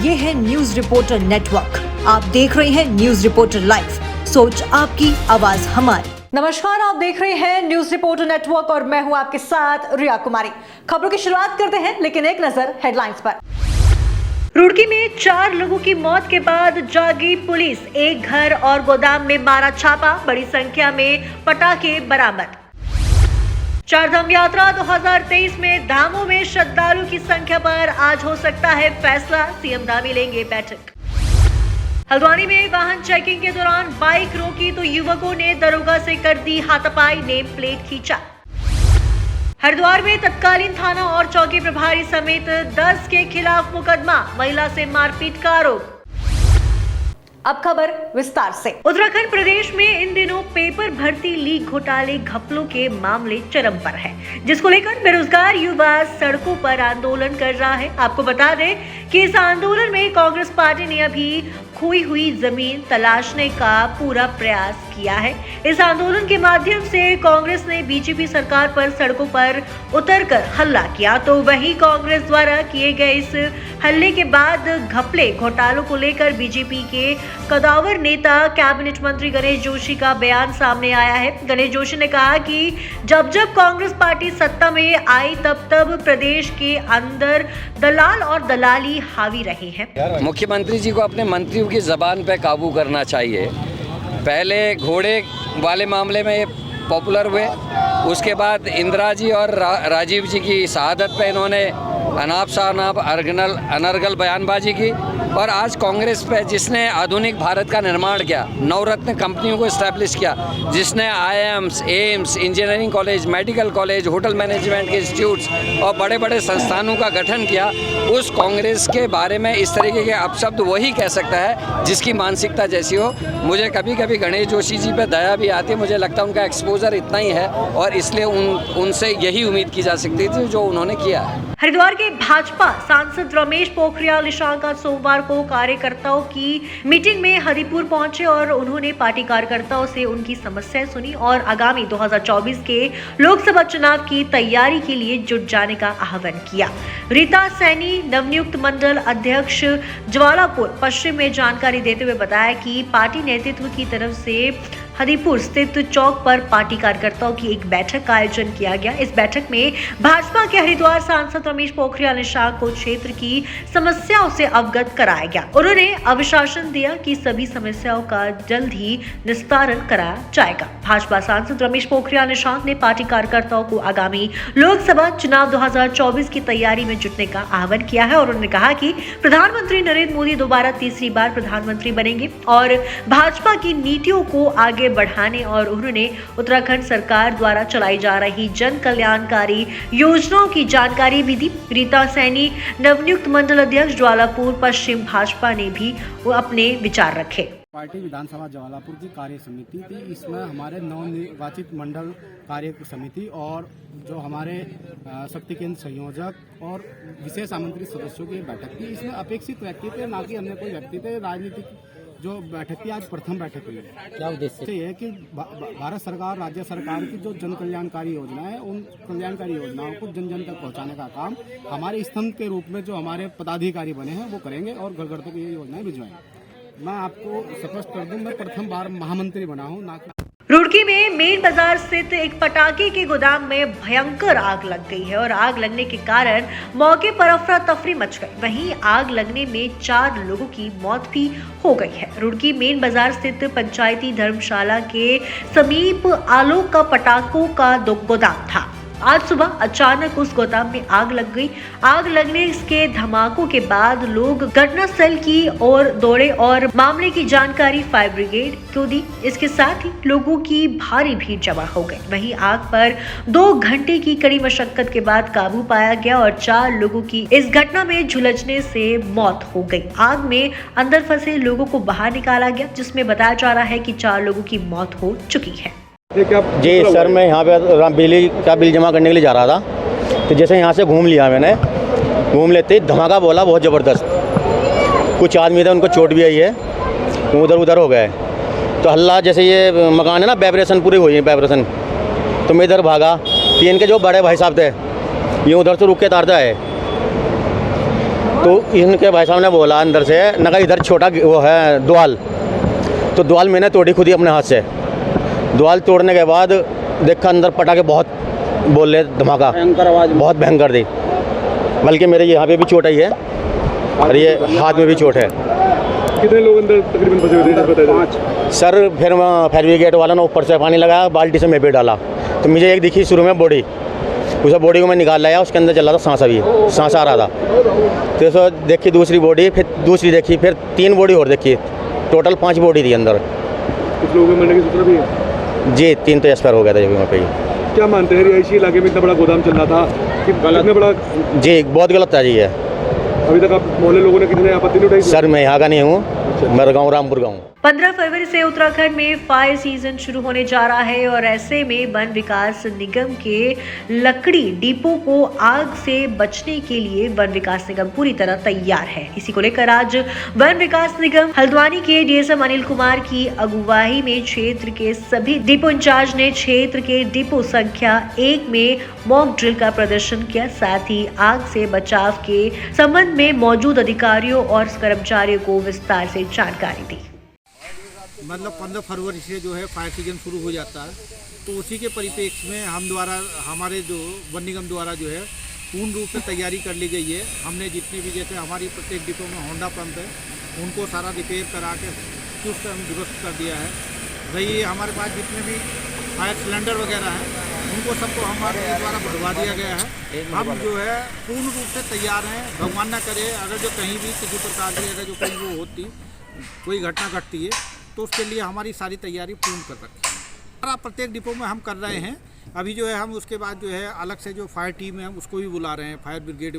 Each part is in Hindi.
ये है न्यूज रिपोर्टर नेटवर्क। आप देख रहे हैं न्यूज रिपोर्टर लाइव, सोच आपकी, आवाज हमारी। नमस्कार, आप देख रहे हैं न्यूज रिपोर्टर नेटवर्क और मैं हूं आपके साथ रिया कुमारी। खबरों की शुरुआत करते हैं, लेकिन एक नजर हेडलाइंस पर। रुड़की में 4 लोगों की मौत के बाद जागी पुलिस, एक घर और गोदाम में मारा छापा, बड़ी संख्या में पटाखे बरामद। चारधाम यात्रा 2023 में धामों में श्रद्धालु की संख्या पर आज हो सकता है फैसला, सीएम धामी लेंगे बैठक। हल्द्वानी में वाहन चेकिंग के दौरान बाइक रोकी तो युवकों ने दरोगा से कर दी हाथापाई, नेम प्लेट खींचा। हरिद्वार में तत्कालीन थाना और चौकी प्रभारी समेत 10 के खिलाफ मुकदमा, महिला से मारपीट का आरोप। अब खबर विस्तार से। उत्तराखंड प्रदेश में इन दिनों पेपर भर्ती लीक घोटाले घपलों के मामले चरम पर है, जिसको लेकर बेरोजगार युवा सड़कों पर आंदोलन कर रहा है। आपको बता दें कि इस आंदोलन में कांग्रेस पार्टी ने अभी खोई हुई जमीन तलाशने का पूरा प्रयास किया है। इस आंदोलन के माध्यम से कांग्रेस ने बीजेपी सरकार पर सड़कों पर उतरकर हल्ला किया, तो वहीं कांग्रेस द्वारा किए गए इस हल्ले के बाद घपले घोटालों को लेकर बीजेपी के कदावर नेता कैबिनेट मंत्री गणेश जोशी का बयान सामने आया है। गणेश जोशी ने कहा कि जब जब कांग्रेस पार्टी सत्ता में आई तब तब प्रदेश के अंदर दलाल और दलाली हावी रहे हैं। मुख्यमंत्री जी को अपने मंत्रियों की जबान पे काबू करना चाहिए। पहले घोड़े वाले मामले में ये पॉपुलर हुए, उसके बाद इंदिरा जी और राजीव जी की शहादत पे इन्होंने अनाप शनाप अनर्गल बयानबाजी की, और आज कांग्रेस पे जिसने आधुनिक भारत का निर्माण किया, नवरत्न कंपनियों को इस्टेब्लिश किया, जिसने IIMs, AIIMS, engineering college, medical college, hotel management के इंस्टीट्यूट्स और बड़े बड़े संस्थानों का गठन किया, उस कांग्रेस के बारे में इस तरीके के अपशब्द वही कह सकता है जिसकी मानसिकता जैसी हो। मुझे कभी कभी गणेश जोशी जी पे दया भी आती है, मुझे लगता है उनका एक्सपोजर इतना ही है और इसलिए उनसे यही उम्मीद की जा सकती थी जो उन्होंने किया है। हरिद्वार के भाजपा सांसद रमेश पोखरियाल निशंक आज सोमवार को कार्यकर्ताओं की मीटिंग में हरिपुर पहुंचे और उन्होंने पार्टी कार्यकर्ताओं से उनकी समस्याएं सुनी और आगामी 2024 के लोकसभा चुनाव की तैयारी के लिए जुट जाने का आह्वान किया। रीता सैनी नवनियुक्त मंडल अध्यक्ष ज्वालापुर पश्चिम में जानकारी देते हुए बताया कि पार्टी नेतृत्व की तरफ से हरिपुर स्थित चौक पर पार्टी कार्यकर्ताओं की एक बैठक का आयोजन किया गया। इस बैठक में भाजपा के हरिद्वार सांसद रमेश पोखरियाल निशंक को क्षेत्र की समस्याओं से अवगत कराया गया। उन्होंने आश्वासन दिया कि सभी समस्याओं का जल्द ही निस्तारण कराया जाएगा। भाजपा सांसद रमेश पोखरियाल निशंक ने पार्टी कार्यकर्ताओं को आगामी लोकसभा चुनाव 2024 की तैयारी में जुटने का आह्वान किया है और उन्होंने कहा कि प्रधानमंत्री नरेंद्र मोदी दोबारा तीसरी बार प्रधानमंत्री बनेंगे और भाजपा की नीतियों को आगे बढ़ाने और उन्होंने उत्तराखंड सरकार द्वारा चलाई जा रही जन कल्याणकारी योजनाओं की जानकारी भी दी। रीता सैनी नवनियुक्त मंडल अध्यक्ष ज्वालापुर पश्चिम भाजपा ने भी अपने विचार रखे। पार्टी विधानसभा ज्वालापुर की कार्य समिति थी, इसमें हमारे नवनिर्वाचित मंडल कार्य समिति और जो हमारे शक्ति केंद्र संयोजक और विशेष आमंत्रित सदस्यों की बैठक थी। इसमें अपेक्षित व्यक्ति थे, ना कि अन्य कोई व्यक्ति थे। राजनीतिक जो बैठक थी आज प्रथम बैठक हुई है। क्या उद्देश्य है कि भारत सरकार, राज्य सरकार की जो जन कल्याणकारी योजना है, उन कल्याणकारी योजनाओं को जन जन तक पहुंचाने का काम हमारे स्तंभ के रूप में जो हमारे पदाधिकारी बने हैं वो करेंगे और घर घर तक ये योजनाएं भिजवाएंगे। मैं आपको स्पष्ट कर दूं, मैं प्रथम बार महामंत्री बना हूँ, ना कि रुड़की में मेन बाजार स्थित एक पटाखे के गोदाम में भयंकर आग लग गई है और आग लगने के कारण मौके पर अफरा तफरी मच गई। वहीं आग लगने में 4 लोगों की मौत भी हो गई है। रुड़की मेन बाजार स्थित पंचायती धर्मशाला के समीप आलोक का पटाखों का गोदाम था। आज सुबह अचानक उस गोदाम में आग लग गई। आग लगने के धमाकों के बाद लोग घटनास्थल की ओर दौड़े और मामले की जानकारी फायर ब्रिगेड को दी। इसके साथ ही लोगों की भारी भीड़ जमा हो गई। वहीं आग पर 2 घंटे की कड़ी मशक्कत के बाद काबू पाया गया और 4 लोगों की इस घटना में झुलसने से मौत हो गई। आग में अंदर फंसे लोगों को बाहर निकाला गया, जिसमें बताया जा रहा है कि 4 लोगों की मौत हो चुकी है। जी सर, मैं यहाँ पे बिजली का बिल जमा करने के लिए जा रहा था, तो जैसे यहाँ से घूम लिया मैंने, घूम लेते ही धमाका बोला बहुत ज़बरदस्त। कुछ आदमी थे, उनको चोट भी आई है, वो उधर उधर हो गए। तो हल्ला, जैसे ये मकान है ना, वाइब्रेशन पूरी हुई है, वाइब्रेशन। तो मैं इधर भागा, 3 के जो बड़े भाई साहब थे ये उधर से रुक के तारते आए, तो इनके भाई साहब ने बोला अंदर से न कहा इधर छोटा वो है द्वाल, तो द्वाल मैंने तोड़ी खुद ही अपने हाथ से। द्वाल तोड़ने के बाद देखा अंदर पटाखे बहुत बोल रहे, धमाका भयंकर आवाज, बहुत भयंकर थी। बल्कि मेरे यहाँ पे भी चोट आई है और ये हाथ में भी चोट है। कितने लोग अंदर तकरीबन फंसे हुए थे? 5 सर फिर फायर ब्रिगेड वाला ने ऊपर से पानी लगाया, बाल्टी से मैं भी डाला, तो मुझे एक दिखी शुरू में बॉडी, उस बॉडी को मैं निकाल लाया, उसके अंदर चल रहा था सांस, अभी सांस आ रहा था। तो सो देखी दूसरी बॉडी, फिर दूसरी देखी, फिर 3 बॉडी और देखी, टोटल 5 बॉडी थी अंदर। कुछ लोगों के मरने की सूचना भी है जी, 3 तो एक्सपायर हो गया था जब वहाँ पे। क्या मानते हैं रिहायशी इलाके में इतना बड़ा गोदाम चल रहा था कि कितना बड़ा? जी बहुत गलत था जी ये। अभी तक आप मोहल्ले लोगों ने कितने आपत्ति नहीं उठाई? सर मैं यहाँ का नहीं हूँ, मेरा गाँव रामपुर गाँव। 15 फरवरी से उत्तराखंड में फायर सीजन शुरू होने जा रहा है और ऐसे में वन विकास निगम के लकड़ी डिपो को आग से बचने के लिए वन विकास निगम पूरी तरह तैयार है। इसी को लेकर आज वन विकास निगम हल्द्वानी के डीएसएम अनिल कुमार की अगुवाई में क्षेत्र के सभी डिपो इंचार्ज ने क्षेत्र के डिपो संख्या 1 में मॉक ड्रिल का प्रदर्शन किया। साथ ही आग से बचाव के संबंध में मौजूद अधिकारियों और कर्मचारियों को विस्तार से जानकारी दी। मतलब 15 फरवरी से जो है फायर सीजन शुरू हो जाता है, तो उसी के परिप्रेक्ष्य में हमारे जो वन निगम द्वारा जो है पूर्ण रूप से तैयारी कर ली गई है। हमने जितने भी, जैसे हमारी प्रत्येक डिपो में होंडा पंप है, उनको सारा रिपेयर करा के चुस्त एवं दुरुस्त कर दिया है। रही हमारे पास जितने भी फायर सिलेंडर वगैरह हैं, उनको सबको हमारे द्वारा भरवा दिया गया है। हम जो है पूर्ण रूप से तैयार हैं। भगवान न करे अगर जो कहीं भी किसी प्रकार की अगर जो कोई वो होती, कोई घटना घटती है, तो उसके लिए हमारी सारी तैयारी पूर्ण कर रखी है। सारा प्रत्येक डिपो में हम कर रहे हैं। अभी जो है हम उसके बाद जो है अलग से जो फायर टीम है उसको भी बुला रहे हैं। फायर ब्रिगेड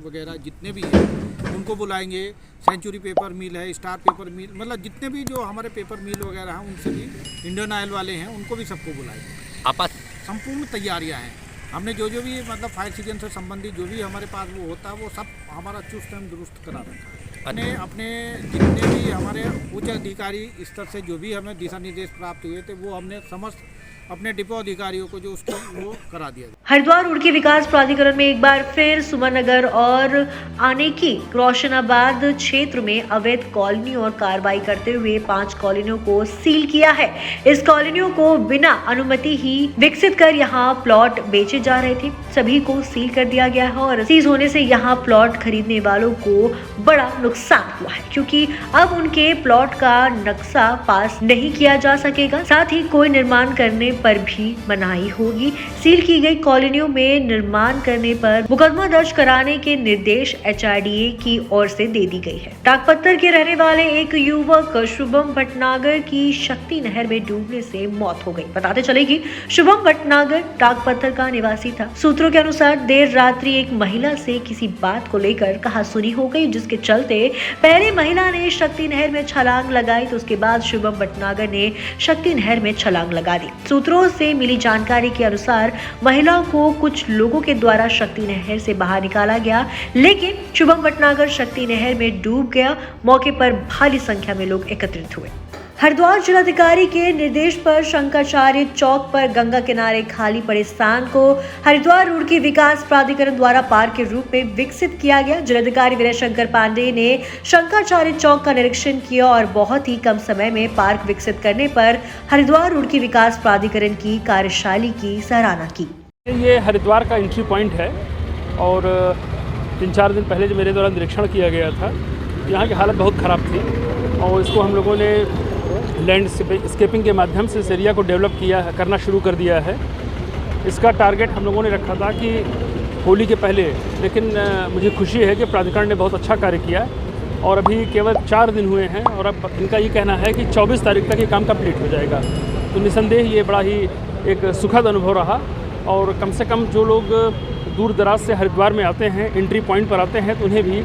वगैरह जितने भी हैं उनको बुलाएंगे। सेंचुरी पेपर मिल है, स्टार पेपर मिल, मतलब जितने भी जो हमारे पेपर मिल वगैरह हैं उनसे भी, इंडियन ऑयल वाले हैं उनको भी सबको बुलाएंगे। संपूर्ण तैयारियाँ हैं। हमने जो भी मतलब फायर सीजन से संबंधित जो भी हमारे पास वो होता है वो सब हमारा चुस्त एवं दुरुस्त करा रखा है। अपने जितने भी हमारे उच्च अधिकारी स्तर से जो भी हमें दिशा निर्देश प्राप्त हुए थे वो हमने समस्त अपने डिपो अधिकारियों को जो उसको वो करा दिया। हरिद्वार रुड़की विकास प्राधिकरण में एक बार फिर सुमनगर और आनेकी रोशनाबाद क्षेत्र में अवैध कॉलोनी और कार्रवाई करते हुए 5 कॉलोनियों को सील किया है। इस कॉलोनियों को बिना अनुमति ही विकसित कर यहाँ प्लॉट बेचे जा रहे थे, सभी को सील कर दिया गया है और सीज होने से यहाँ प्लॉट खरीदने वालों को बड़ा नुकसान हुआ है, क्योंकि अब उनके प्लॉट का नक्शा पास नहीं किया जा सकेगा। साथ ही कोई निर्माण करने पर भी मनाही होगी। सील की गई कॉलोनियों में निर्माण करने पर मुकदमा दर्ज कराने के निर्देश एचआरडीए की ओर से दे दी गई है। टाकपत्थर के रहने वाले एक युवक शुभम भटनागर की शक्ति नहर में डूबने से मौत हो गई। बताते चले कि शुभम भटनागर टाकपत्थर का निवासी था। सूत्रों के अनुसार देर रात्रि एक महिला से किसी बात को लेकर कहासुनी हो गई, जिसके चलते पहले महिला ने शक्ति नहर में छलांग लगाई, तो उसके बाद शुभम भटनागर ने शक्ति नहर में छलांग लगा दी। सूत्रों से मिली जानकारी के अनुसार महिला को कुछ लोगों के द्वारा शक्ति नहर से बाहर निकाला गया, लेकिन शुभम भटनागर शक्ति नहर में डूब गया। मौके पर भारी संख्या में लोग एकत्रित हुए। हरिद्वार जिलाधिकारी के निर्देश पर शंकराचार्य चौक पर गंगा किनारे खाली पड़े स्थान को हरिद्वार रुड़की विकास प्राधिकरण द्वारा पार्क के रूप में विकसित किया गया। जिलाधिकारी विनय शंकर पांडे ने शंकराचार्य चौक का निरीक्षण किया और बहुत ही कम समय में पार्क विकसित करने पर हरिद्वार रुड़की विकास प्राधिकरण की कार्यशैली की सराहना की। ये हरिद्वार का एंट्री पॉइंट है और 3-4 दिन पहले जो मेरे द्वारा निरीक्षण किया गया था, यहाँ की हालत बहुत ख़राब थी और इसको हम लोगों ने लैंडस्केपिंग के माध्यम से इस एरिया को डेवलप करना शुरू कर दिया है। इसका टारगेट हम लोगों ने रखा था कि होली के पहले, लेकिन मुझे खुशी है कि प्राधिकरण ने बहुत अच्छा कार्य किया और अभी केवल 4 दिन हुए हैं और अब इनका ये कहना है कि 24 तारीख तक ये काम कंप्लीट हो जाएगा। तो निसंदेह ये बड़ा ही एक सुखद अनुभव रहा और कम से कम जो लोग दूर दराज से हरिद्वार में आते हैं, एंट्री पॉइंट पर आते हैं, तो उन्हें भी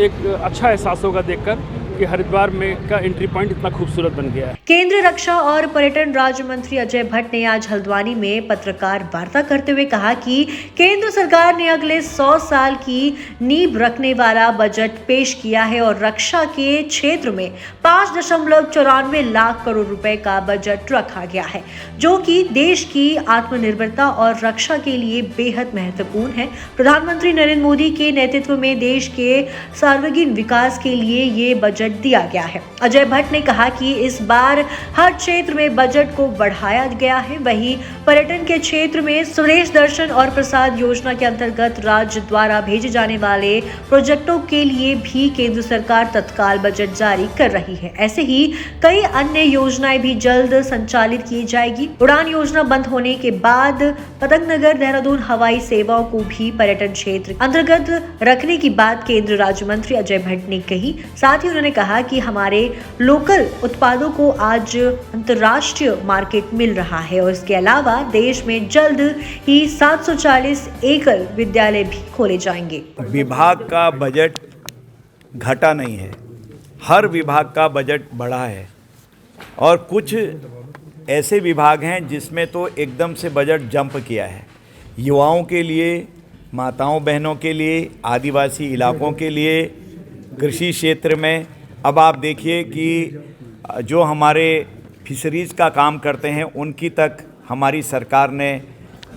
एक अच्छा एहसास होगा देखकर कि हरिद्वार में का एंट्री पॉइंट इतना खूबसूरत बन गया है। केंद्रीय रक्षा और पर्यटन राज्य मंत्री अजय भट्ट ने आज हल्द्वानी में पत्रकार वार्ता करते हुए कहा कि केंद्र सरकार ने अगले 100 साल की नींव रखने वाला बजट पेश किया है और रक्षा के क्षेत्र में 5.94 लाख करोड़ रुपए का बजट रखा गया है, जो कि देश की आत्मनिर्भरता और रक्षा के लिए बेहद महत्वपूर्ण है। प्रधानमंत्री नरेंद्र मोदी के नेतृत्व में देश के सर्वांगीण विकास के लिए ये बजट दिया गया है। अजय भट्ट ने कहा कि इस बार हर क्षेत्र में बजट को बढ़ाया गया है। वहीं पर्यटन के क्षेत्र में स्वदेश दर्शन और प्रसाद योजना के अंतर्गत राज्य द्वारा भेजे जाने वाले प्रोजेक्टों के लिए भी केंद्र सरकार तत्काल बजट जारी कर रही है। ऐसे ही कई अन्य योजनाएं भी जल्द संचालित की जाएगी। उड़ान योजना बंद होने के बाद पतंगनगर देहरादून हवाई सेवाओं को भी पर्यटन क्षेत्र अंतर्गत रखने की बात केंद्रीय राज्य मंत्री अजय भट्ट ने कही। साथ ही उन्होंने कहा कि हमारे लोकल उत्पादों को आज अंतर्राष्ट्रीय मार्केट मिल रहा है और इसके अलावा देश में जल्द ही 740 एकल विद्यालय भी खोले जाएंगे। विभाग का बजट घटा नहीं है, हर विभाग का बजट बढ़ा है और कुछ ऐसे विभाग हैं जिसमें तो एकदम से बजट जंप किया है। युवाओं के लिए, माताओं बहनों के लिए, आदिवासी इलाकों के लिए, कृषि क्षेत्र में। अब आप देखिए कि जो हमारे फिशरीज़ का काम करते हैं उनकी तक हमारी सरकार ने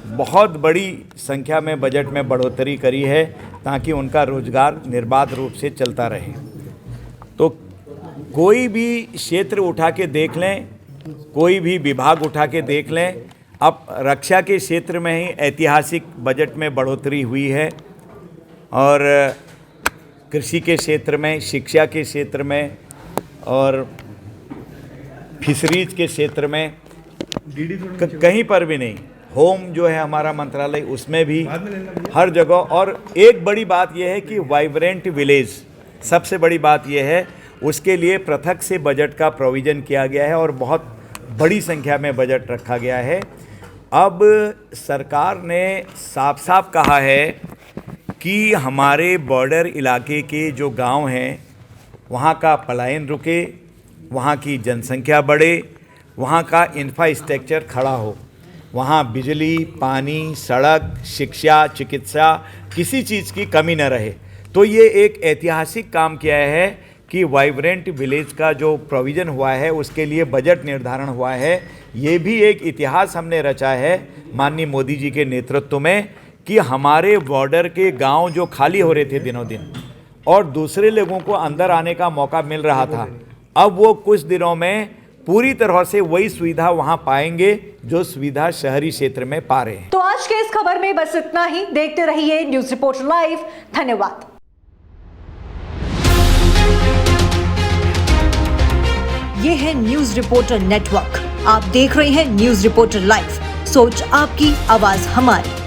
बहुत बड़ी संख्या में बजट में बढ़ोतरी करी है ताकि उनका रोज़गार निर्बाध रूप से चलता रहे। तो कोई भी क्षेत्र उठा के देख लें, कोई भी विभाग उठा के देख लें, अब रक्षा के क्षेत्र में ही ऐतिहासिक बजट में बढ़ोतरी हुई है और कृषि के क्षेत्र में, शिक्षा के क्षेत्र में और फिशरीज के क्षेत्र में कहीं पर भी नहीं। होम जो है हमारा मंत्रालय, उसमें भी हर जगह। और एक बड़ी बात यह है कि वाइब्रेंट विलेज, सबसे बड़ी बात यह है, उसके लिए पृथक से बजट का प्रोविज़न किया गया है और बहुत बड़ी संख्या में बजट रखा गया है। अब सरकार ने साफ साफ कहा है कि हमारे बॉर्डर इलाके के जो गांव हैं वहाँ का पलायन रुके, वहाँ की जनसंख्या बढ़े, वहाँ का इंफ्रास्ट्रक्चर खड़ा हो, वहाँ बिजली, पानी, सड़क, शिक्षा, चिकित्सा, किसी चीज़ की कमी न रहे। तो ये एक ऐतिहासिक काम किया है कि वाइब्रेंट विलेज का जो प्रोविज़न हुआ है उसके लिए बजट निर्धारण हुआ है। ये भी एक इतिहास हमने रचा है माननीय मोदी जी के नेतृत्व में कि हमारे बॉर्डर के गांव जो खाली हो रहे थे दिनों दिन और दूसरे लोगों को अंदर आने का मौका मिल रहा था, अब वो कुछ दिनों में पूरी तरह से वही सुविधा वहां पाएंगे जो सुविधा शहरी क्षेत्र में पा रहे हैं। तो आज के इस खबर में बस इतना ही। देखते रहिए न्यूज रिपोर्टर लाइव। धन्यवाद। ये है न्यूज रिपोर्टर नेटवर्क। आप देख रहे हैं न्यूज रिपोर्टर लाइव। सोच आपकी, आवाज हमारी।